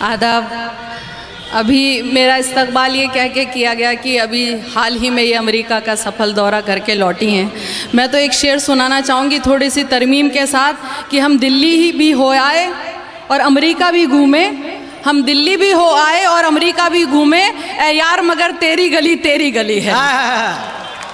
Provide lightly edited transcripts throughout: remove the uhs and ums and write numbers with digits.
आदाब। अभी मेरा इस्तकबाल ये कह के किया गया कि अभी हाल ही में ये अमेरिका का सफल दौरा करके लौटी हैं। मैं तो एक शेर सुनाना चाहूँगी थोड़ी सी तरमीम के साथ कि हम दिल्ली ही भी हो आए और अमेरिका भी घूमे, हम दिल्ली भी हो आए और अमेरिका भी घूमे, ए यार मगर तेरी गली है।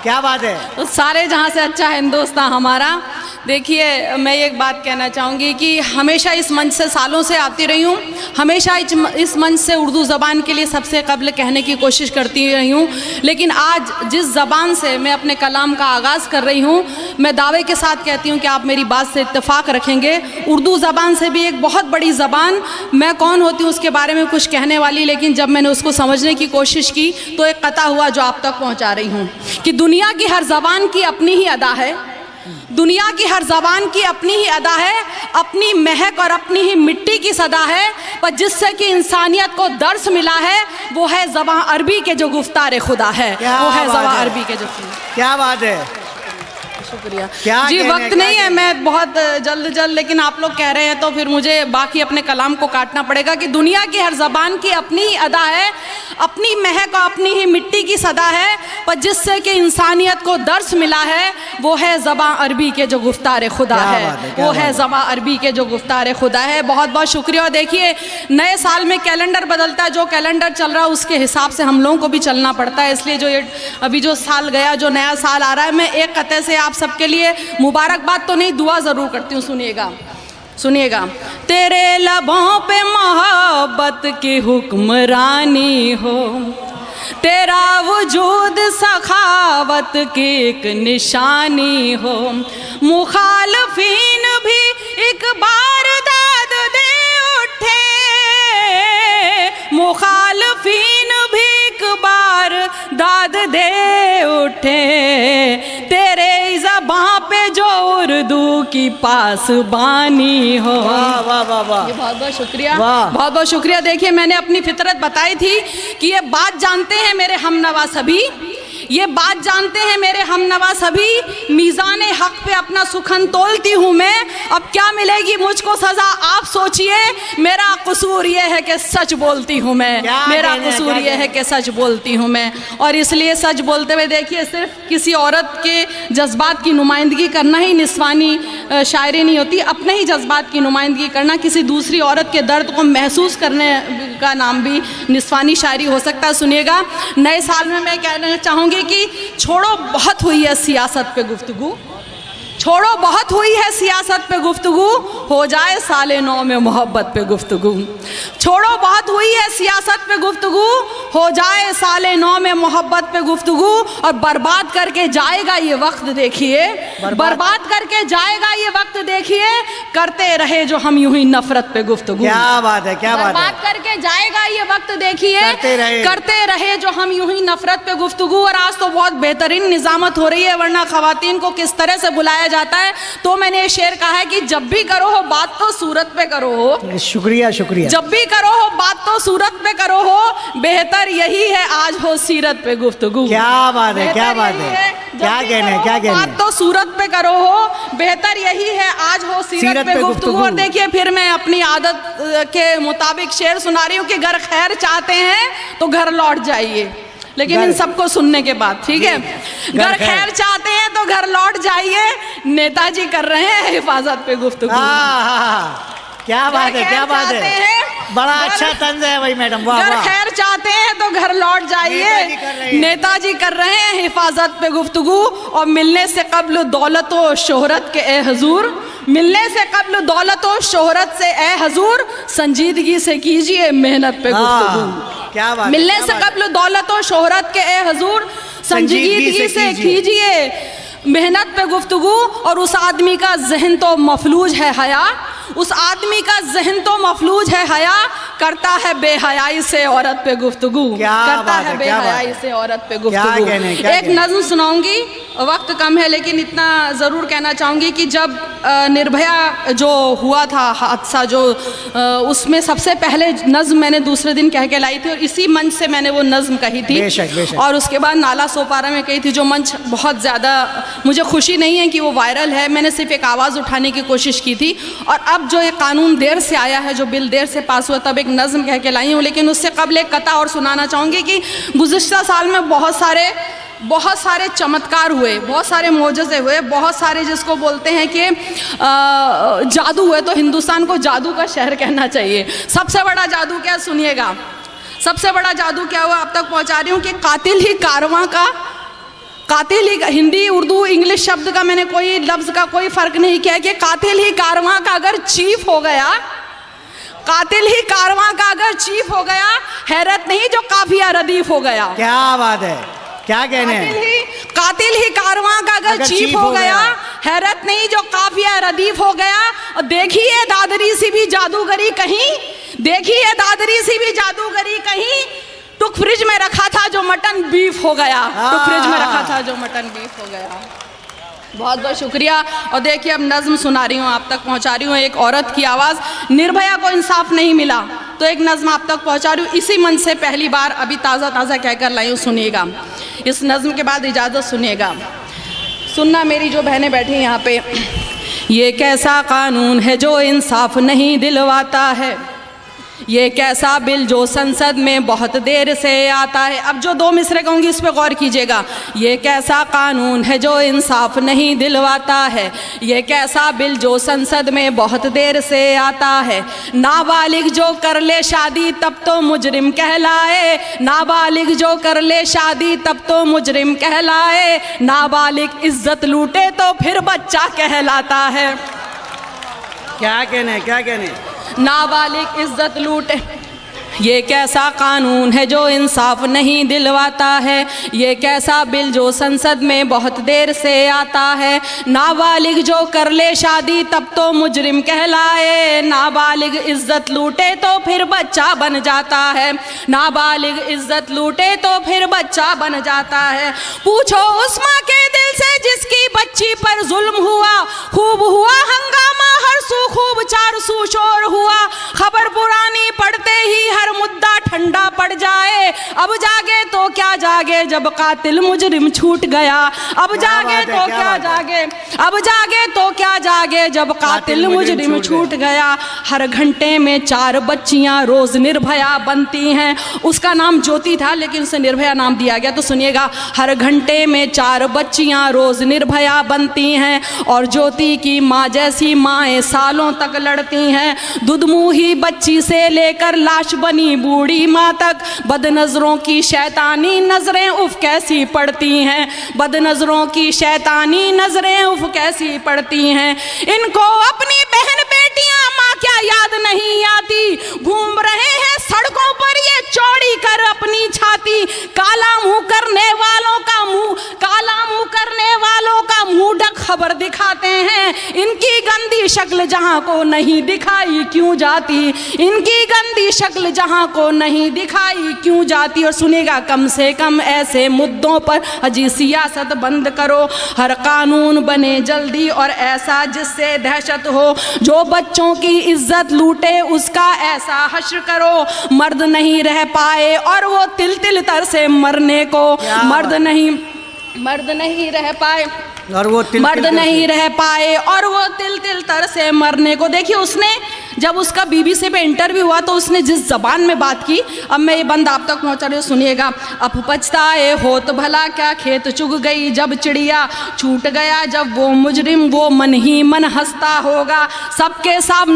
क्या बात है। तो सारे जहाँ से अच्छा हिंदुस्तान हमारा। देखिए, मैं एक बात कहना चाहूँगी कि हमेशा इस मंच से सालों से आती रही हूँ, हमेशा इस मंच से उर्दू ज़बान के लिए सबसे कबल कहने की कोशिश करती रही हूँ, लेकिन आज जिस ज़बान से मैं अपने कलाम का आगाज़ कर रही हूँ, मैं दावे के साथ कहती हूँ कि आप मेरी बात से इत्तेफाक रखेंगे। उर्दू ज़बान से भी एक बहुत बड़ी ज़बान, मैं कौन होती हूँ उसके बारे में कुछ कहने वाली, लेकिन जब मैंने उसको समझने की कोशिश की तो एक कता हुआ जो आप तक पहुँचा रही हूँ कि दुनिया की हर ज़बान की अपनी ही अदा है, दुनिया की हर ज़बान की अपनी ही अदा है, अपनी महक और अपनी ही मिट्टी की सदा है, पर जिससे कि इंसानियत को दर्स मिला है वो है ज़बान अरबी के जो गुफ्तार खुदा है, वो है ज़बान अरबी के जो। क्या बात है, शुक्रिया जी। वक्त नहीं है, मैं बहुत जल्द लेकिन आप लोग कह रहे हैं तो फिर मुझे बाकी अपने कलाम को काटना पड़ेगा कि दुनिया की हर ज़बान की अपनी ही अदा है, अपनी महक और अपनी ही मिट्टी की सदा है, पर जिससे कि इंसानियत को दर्स मिला है वो है ज़बान अरबी के जो गुफ्तार खुदा है, वो है ज़बान अरबी के जो गुफ्तार खुदा है। बहुत बहुत शुक्रिया। देखिए, नए साल में कैलेंडर बदलता है, जो कैलेंडर चल रहा है उसके हिसाब से हम लोगों को भी चलना पड़ता है, इसलिए जो ये अभी जो साल गया, जो नया साल आ रहा है, मैं एक कते से आप सबके लिए मुबारकबाद तो नहीं, दुआ ज़रूर करती हूँ। सुनिएगा। तेरे लबों पे मोहब्बत की हुक्मरानी हो, तेरा वजूद सखावत की एक निशानी हो, मुखालफीन भी एक बार दाद दे उठे, मुखालफीन भी एक बार दाद दे उठे, तेरे ज़बां पे जो उर्दू की पासबानी हो। वाह वाह वाह वाह, बहुत बहुत शुक्रिया, बहुत बहुत शुक्रिया। देखिए, मैंने अपनी फितरत बताई थी कि ये बात जानते हैं मेरे हमनवा सभी, ये बात जानते हैं मेरे हमनवा सभी, मीज़ान हक पे अपना सुखन तोलती हूँ मैं, अब क्या मिलेगी मुझको सज़ा आप सोचिए, मेरा कसूर ये है कि सच बोलती हूँ मैं, मेरा कसूर ये है कि सच बोलती हूँ मैं। और इसलिए सच बोलते हुए देखिए, सिर्फ किसी औरत के जज्बात की नुमाइंदगी करना ही निस्वानी शायरी नहीं होती, अपने ही जज्बात की नुमाइंदगी करना, किसी दूसरी औरत के दर्द को महसूस करने का नाम भी निस्वानी शायरी हो सकता है। सुनिएगा, नए साल में मैं कहना चाहूँगी कि छोड़ो बहुत हुई है सियासत पे गुफ्तगू, छोड़ो बहुत हुई है सियासत पे गुफ्तगू, हो जाए साले नौ में मोहब्बत पे गुफ्तगू, छोड़ो बहुत हुई है सियासत पे गुफ्तगू, हो जाए साले नौ में मोहब्बत पे गुफ्तगू, और बर्बाद करके जाएगा ये वक्त देखिए, बर्बाद करके जाएगा ये वक्त देखिए, करते रहे जो हम यूं ही नफरत पे गुफ्तगू। क्या बात है, क्या बात है। बर्बाद करके जाएगा ये वक्त देखिए, करते रहे जो हम यूं ही नफरत पे गुफ्तगू। और आज तो बहुत बेहतरीन निजामत हो रही है, वरना खवातीन को किस तरह से बुलाया जाता है, तो मैंने ये शेर कहा है कि जब भी करो हो बात तो सूरत पे करो हो। शुक्रिया शुक्रिया। जब भी करो हो बात तो सूरत पे करो हो, बेहतर यही है आज हो सीरत पे गुफ्तगू। क्या बात है, क्या बात है, क्या कहने, क्या कहने। बात तो सूरत पे करो हो, बेहतर यही है आज हो सीरत पे गुफ्तगू। और देखिए, फिर मैं अपनी आदत के मुताबिक शेर सुना रही हूँ कि घर खैर चाहते हैं तो घर लौट जाइए, लेकिन इन सबको सुनने के बाद, ठीक है। घर खैर चाहते हैं तो घर लौट जाइए, नेताजी कर रहे हैं हिफाजत पे गुफ्तगू। क्या बात है, क्या बात है, बड़ा अच्छा तंज है भाई मैडम। घर खैर चाहते हैं तो घर लौट जाइए, नेताजी कर रहे हैं हिफाजत पे गुफ्तगू। और मिलने से कब्ल दौलत व शोहरत के ए हजूर, मिलने से कब्ल दौलत व शोहरत से ए हजूर, संजीदगी से कीजिए मेहनत पे गुफ्तगू। क्या बात, मिलने से कब्ल दौलत व शोहरत के ए हजूर, संजीदगी से कीजिए मेहनत पे गुफ्तगू। और उस आदमी का जहन तो मफलूज है हया, उस आदमी का जहन तो मफलूज है हया, करता है बेहयाई से औरत पे गुफ्तगू, करता है बेहयाई से औरत पे गुफ्तगू। एक नज़्म सुनाऊंगी, वक्त कम है लेकिन इतना ज़रूर कहना चाहूँगी कि जब निर्भया जो हुआ था हादसा, जो उसमें सबसे पहले नज़्म मैंने दूसरे दिन कह के लाई थी और इसी मंच से मैंने वो नज़्म कही थी। बेशक। और उसके बाद नाला सोपारा में कही थी, जो मंच बहुत ज़्यादा मुझे खुशी नहीं है कि वो वायरल है, मैंने सिर्फ एक आवाज़ उठाने की कोशिश की थी। और अब जो ये कानून देर से आया है, जो बिल देर से पास हुआ, तब एक एक नज़्म कह के लाई हूँ, लेकिन उससे कबल एक कथा और सुनाना चाहूँगी कि गुज़िश्ता साल में बहुत सारे चमत्कार हुए, बहुत सारे मोजज़े हुए, बहुत सारे जिसको बोलते हैं कि जादू हुए। तो हिंदुस्तान को जादू का शहर कहना चाहिए। सबसे बड़ा जादू क्या, सुनिएगा। सबसे बड़ा जादू क्या हुआ, अब तक पहुंचा रही हूँ कि कातिल ही हिंदी उर्दू इंग्लिश शब्द का मैंने कोई लफ्ज़ का कोई फ़र्क नहीं किया कि कातिल ही कारवां का अगर चीफ हो गया, कातिल ही कारवां का अगर चीफ हो गया, हैरत नहीं जो काफिया रदीफ हो गया। क्या बात है, क्या कहने हैं। कातिल ही कारवां का अगर चीफ हो गया, हैरत नहीं जो काफिया रदीफ हो गया। और देखिए दादरी सी भी जादूगरी कहीं, देखिए दादरी सी भी जादूगरी कहीं, टुक फ्रिज में रखा था जो मटन बीफ हो गया, टुक फ्रिज में रखा था जो मटन बीफ हो गया। बहुत बहुत शुक्रिया। और देखिए अब नज़्म सुना रही हूँ, आप तक पहुँचा रही हूँ। एक औरत की आवाज़, निर्भया को इंसाफ नहीं मिला, तो एक नज़्म आप तक पहुँचा रही हूँ। इसी मन से पहली बार अभी ताज़ा कहकर लाई हूँ, सुनिएगा। इस नज़्म के बाद इजाज़त सुनिएगा, सुनना मेरी जो बहनें बैठी यहाँ पे। ये कैसा कानून है जो इंसाफ नहीं दिलवाता है, ये कैसा बिल जो संसद में बहुत देर से आता है। अब जो दो मिसरे कहूँगी इस पे गौर कीजिएगा। ये कैसा कानून है जो इंसाफ नहीं दिलवाता है, ये कैसा बिल जो संसद में बहुत देर से आता है। नाबालिग जो कर ले शादी तब तो मुजरिम कहलाए, नाबालिग जो कर ले शादी तब तो मुजरिम कहलाए। नाबालिग इज्जत लूटे तो फिर बच्चा कहलाता है। क्या कहने, क्या कहने। नाबालिग इज्जत लूटे, ये कैसा कानून है जो इंसाफ नहीं दिलवाता है, ये कैसा बिल जो संसद में बहुत देर से आता है। नाबालिग जो कर ले शादी तब तो मुजरिम कहलाए, नाबालिग इज्जत लूटे तो फिर बच्चा बन जाता है, नाबालिग इज्जत लूटे तो फिर बच्चा बन जाता है। पूछो उस माँ के दिल से जिसकी बच्ची पर जुल्म हुआ, खूब हुआ हंगामा हर सू, खूब चार सू शोर हुआ। खबर पुरानी पढ़ते ही हर मुद्दा ठंडा पड़ जाए, अब जागे तो क्या जागे जब कातिल मुजरिम छूट गया। अब जागे तो क्या जागे, अब जागे तो क्या जागे जब कातिल मुजरिम छूट गया। हर घंटे में 4 बच्चियां रोज निर्भया बनती हैं। उसका नाम ज्योति था लेकिन उसे निर्भया नाम दिया गया, तो सुनिएगा। हर घंटे में 4 बच्चियां रोज निर्भया बनती हैं, और ज्योति की माँ जैसी माएँ सालों तक लड़ती हैं। दुधमुही बच्ची से लेकर लाश बनी बूढ़ी माँ तक, बदनजरों की शैतानी नजरें उफ कैसी पड़ती हैं, बदनजरों की शैतानी नजरें उफ कैसी पड़ती हैं। इनको अपनी बहन बेटियां माँ क्या याद नहीं आती, घूम रहे हैं सड़कों पर ये चौड़ी कर अपनी छाती। काला मुंह करने वालों का मुंह, काला मुंह करने वालों का मुंह ढक खबर दिखाते हैं। इनकी गंदी शक्ल जहां को नहीं दिखाई क्यों जाती, इनकी गंदी शक्ल जहां को नहीं दिखाई क्यों जाती। और सुनेगा, कम से कम ऐसे मुद्दों पर अजी सियासत बंद करो, हर कानून बने जल्दी और ऐसा जिससे दहशत हो। जो बच्चों की इज्जत लूटे उसका ऐसा हश्र करो। मर्द नहीं रह पाए और वो तिल तिल तर से मरने को, मर्द नहीं रह पाए और वो मर्द नहीं रह पाए और वो तिल तिल तर से मरने को। देखिए उसने जब उसका बीबीसी पे इंटरव्यू हुआ तो उसने जिस जबान में बात की, अब मैं ये बंद आप तक पहुंचा रही हूँ, सुनिएगा। अब पछताए हो तो भला क्या, खेत चुग गई जब चिड़िया, छूट गया जब वो मुजरिम वो मन ही मन हंसता होगा। सबके सब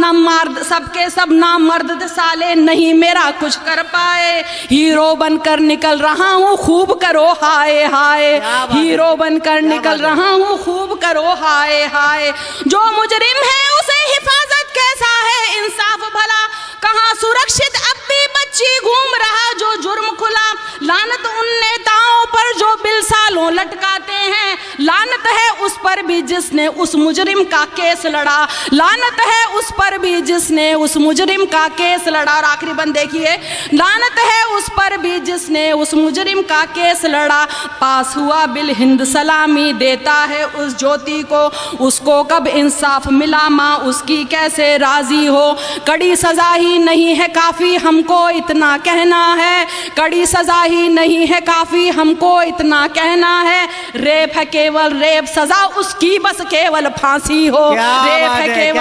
नाम मर्द साले नहीं मेरा कुछ कर पाए। हीरो बनकर निकल रहा हूँ खूब करो हाय हाय, हीरो बनकर निकल रहा हूँ खूब करो हाय हाय। जो मुजरिम है उसे हिफाजत कैसा है इंसाफ भला, कहाँ सुरक्षित अब भी बच्ची घूम रहा जो जुर्म खुला। लानत उन नेताओं पर जो बिल सालों लटकाते हैं, लानत है उस पर भी जिसने उस मुजरिम का केस लड़ा, लानत है उस पर भी जिसने उस मुजरिम का केस लड़ा। और आखिरी बंद देखिए, लानत है उस पर भी जिसने उस मुजरिम का केस लड़ा। पास हुआ बिल हिंद सलामी देता है उस ज्योति को, उसको कब इंसाफ मिला माँ उसकी कैसे राजी हो। कड़ी सजा ही नहीं है काफ़ी हमको इतना कहना है, कड़ी सजा ही नहीं है काफ़ी हमको इतना कहना है। रेप है केवल रेप सजा उसकी बस केवल फांसी हो। रेप है केवल,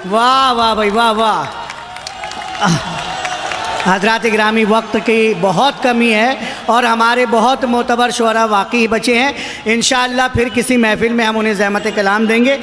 वाह वाह भाई वाह वाह। हज़रात ग्रामी, वक्त की बहुत कमी है और हमारे बहुत मोतबर शुअरा वाकई बचे हैं। इंशाअल्लाह फिर किसी महफिल में हम उन्हें ज़हमत कलाम देंगे।